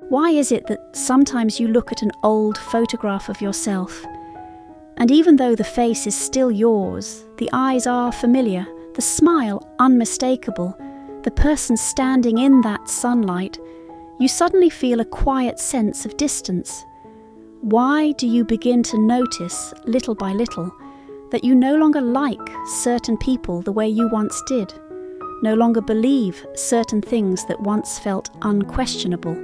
Why is it that sometimes you look at an old photograph of yourself, and even though the face is still yours, the eyes are familiar, the smile unmistakable, the person standing in that sunlight, you suddenly feel a quiet sense of distance? Why do you begin to notice, little by little, that you no longer like certain people the way you once did, no longer believe certain things that once felt unquestionable,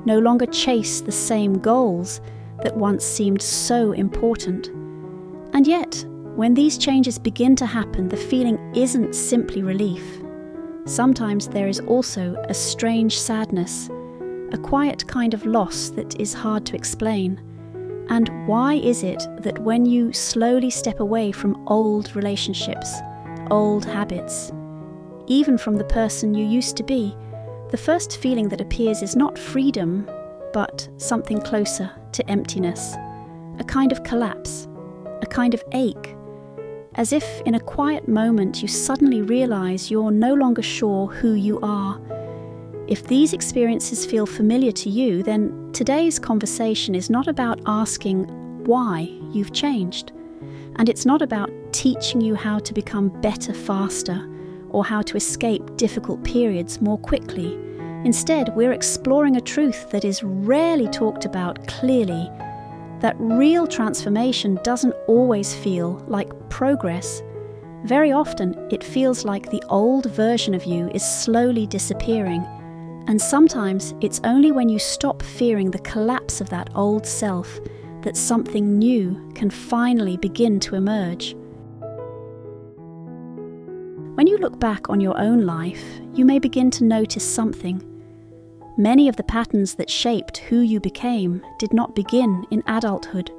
no longer chase the same goals that once seemed so important? And yet, when these changes begin to happen, the feeling isn't simply relief. Sometimes there is also a strange sadness, a quiet kind of loss that is hard to explain. And why is it that when you slowly step away from old relationships, old habits, even from the person you used to be, the first feeling that appears is not freedom, but something closer to emptiness, a kind of collapse, a kind of ache, as if in a quiet moment you suddenly realize you're no longer sure who you are. If these experiences feel familiar to you, then today's conversation is not about asking why you've changed, and it's not about teaching you how to become better faster or how to escape difficult periods more quickly. Instead, we're exploring a truth that is rarely talked about clearly, that real transformation doesn't always feel like progress. Very often, it feels like the old version of you is slowly disappearing, and sometimes it's only when you stop fearing the collapse of that old self that something new can finally begin to emerge. When you look back on your own life, you may begin to notice something. Many of the patterns that shaped who you became did not begin in adulthood.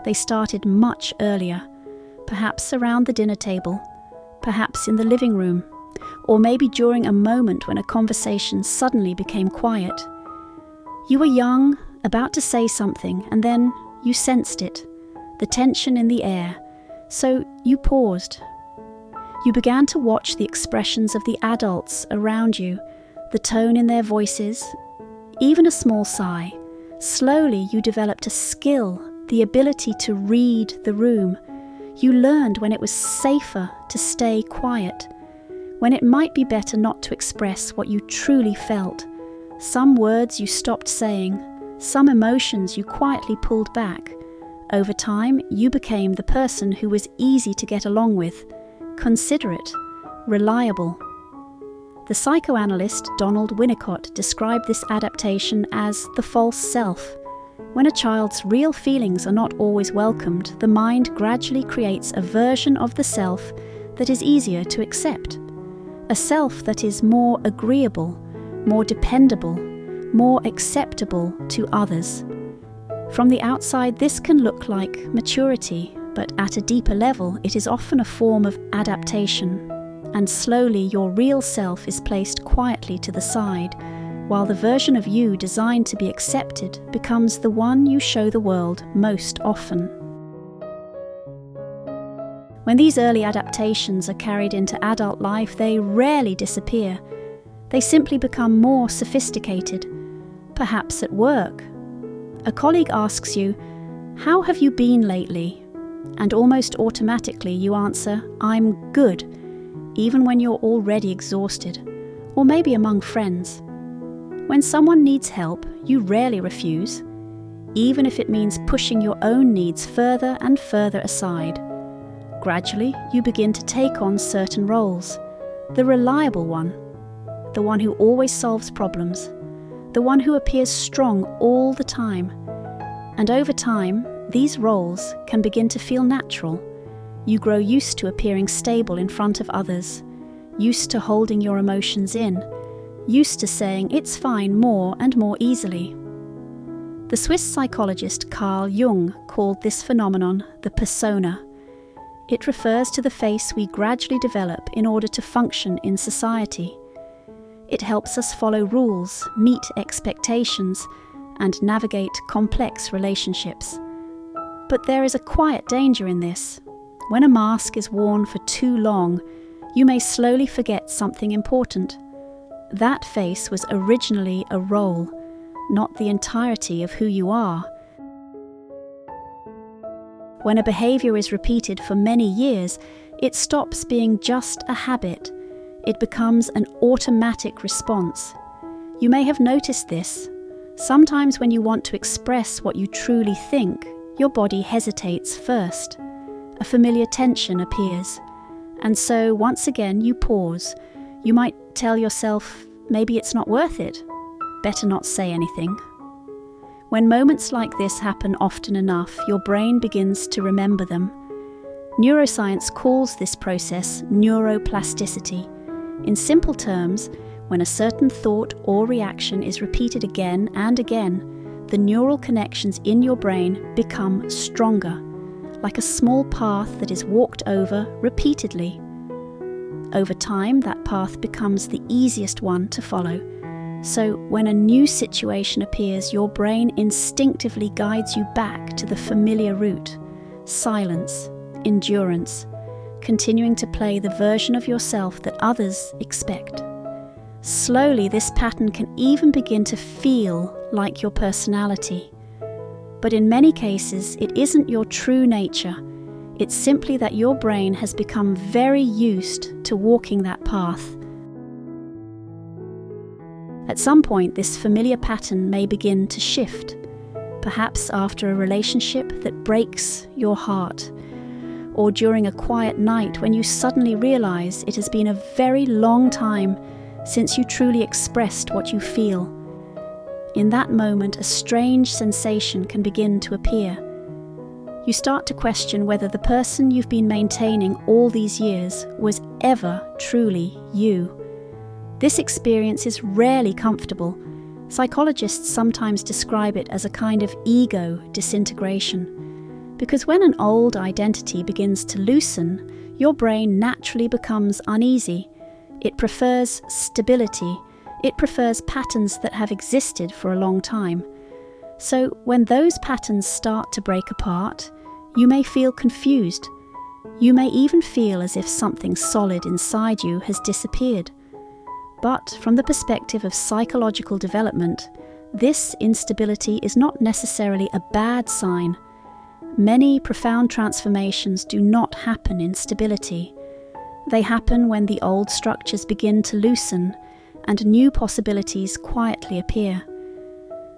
They started much earlier, perhaps around the dinner table, perhaps in the living room, or maybe during a moment when a conversation suddenly became quiet. You were young, about to say something, and then you sensed it, the tension in the air, so you paused. You began to watch the expressions of the adults around you, the tone in their voices, even a small sigh. Slowly you developed a skill, the ability to read the room. You learned when it was safer to stay quiet, when it might be better not to express what you truly felt. Some words you stopped saying, some emotions you quietly pulled back. Over time, you became the person who was easy to get along with, considerate, reliable. The psychoanalyst Donald Winnicott described this adaptation as the false self. When a child's real feelings are not always welcomed, the mind gradually creates a version of the self that is easier to accept. A self that is more agreeable, more dependable, more acceptable to others. From the outside, this can look like maturity, but at a deeper level, it is often a form of adaptation, and slowly your real self is placed quietly to the side, while the version of you designed to be accepted becomes the one you show the world most often. When these early adaptations are carried into adult life, they rarely disappear. They simply become more sophisticated, perhaps at work. A colleague asks you, "How have you been lately?" And almost automatically you answer, "I'm good," even when you're already exhausted, or maybe among friends. When someone needs help, you rarely refuse, even if it means pushing your own needs further and further aside. Gradually, you begin to take on certain roles. The reliable one, the one who always solves problems, the one who appears strong all the time. And over time, these roles can begin to feel natural. You grow used to appearing stable in front of others, used to holding your emotions in, used to saying it's fine more and more easily. The Swiss psychologist Carl Jung called this phenomenon the persona. It refers to the face we gradually develop in order to function in society. It helps us follow rules, meet expectations, and navigate complex relationships. But there is a quiet danger in this. When a mask is worn for too long, you may slowly forget something important. That face was originally a role, not the entirety of who you are. When a behavior is repeated for many years, it stops being just a habit. It becomes an automatic response. You may have noticed this. Sometimes when you want to express what you truly think, your body hesitates first. A familiar tension appears. And so once again you pause. You might tell yourself, maybe it's not worth it. Better not say anything. When moments like this happen often enough, your brain begins to remember them. Neuroscience calls this process neuroplasticity. In simple terms, when a certain thought or reaction is repeated again and again, the neural connections in your brain become stronger, like a small path that is walked over repeatedly. Over time, that path becomes the easiest one to follow. So when a new situation appears, your brain instinctively guides you back to the familiar route: silence, endurance, continuing to play the version of yourself that others expect. Slowly, this pattern can even begin to feel like your personality. But in many cases, it isn't your true nature. It's simply that your brain has become very used to walking that path. At some point, this familiar pattern may begin to shift, perhaps after a relationship that breaks your heart, or during a quiet night when you suddenly realize it has been a very long time since you truly expressed what you feel. In that moment, a strange sensation can begin to appear. You start to question whether the person you've been maintaining all these years was ever truly you. This experience is rarely comfortable. Psychologists sometimes describe it as a kind of ego disintegration. Because when an old identity begins to loosen, your brain naturally becomes uneasy. It prefers stability. It prefers patterns that have existed for a long time. So when those patterns start to break apart, you may feel confused. You may even feel as if something solid inside you has disappeared. But from the perspective of psychological development, this instability is not necessarily a bad sign. Many profound transformations do not happen in stability. They happen when the old structures begin to loosen and new possibilities quietly appear.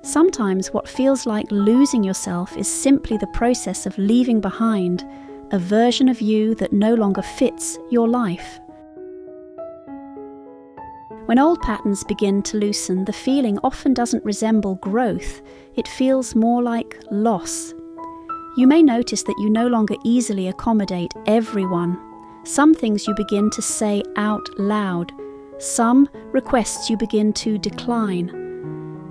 Sometimes what feels like losing yourself is simply the process of leaving behind a version of you that no longer fits your life. When old patterns begin to loosen, the feeling often doesn't resemble growth. It feels more like loss. You may notice that you no longer easily accommodate everyone. Some things you begin to say out loud. Some requests you begin to decline.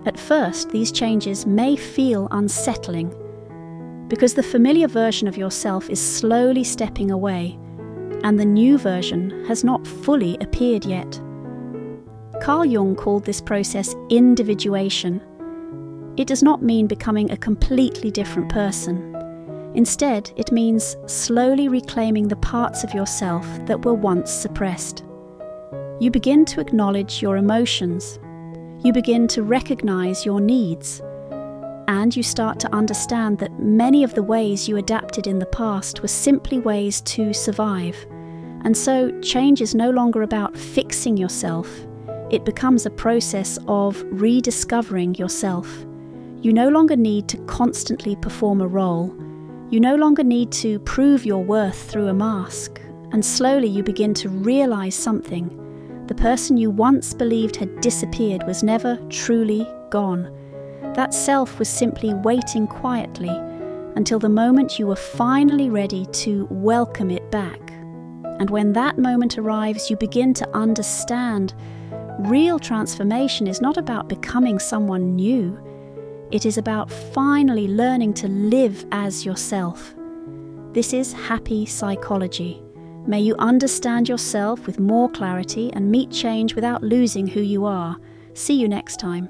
At first, these changes may feel unsettling, because the familiar version of yourself is slowly stepping away, and the new version has not fully appeared yet. Carl Jung called this process individuation. It does not mean becoming a completely different person. Instead, it means slowly reclaiming the parts of yourself that were once suppressed. You begin to acknowledge your emotions. You begin to recognize your needs. And you start to understand that many of the ways you adapted in the past were simply ways to survive. And so change is no longer about fixing yourself. It becomes a process of rediscovering yourself. You no longer need to constantly perform a role. You no longer need to prove your worth through a mask. And slowly you begin to realize something. The person you once believed had disappeared was never truly gone. That self was simply waiting quietly until the moment you were finally ready to welcome it back. And when that moment arrives, you begin to understand real transformation is not about becoming someone new. It is about finally learning to live as yourself. This is happy psychology. May you understand yourself with more clarity and meet change without losing who you are. See you next time.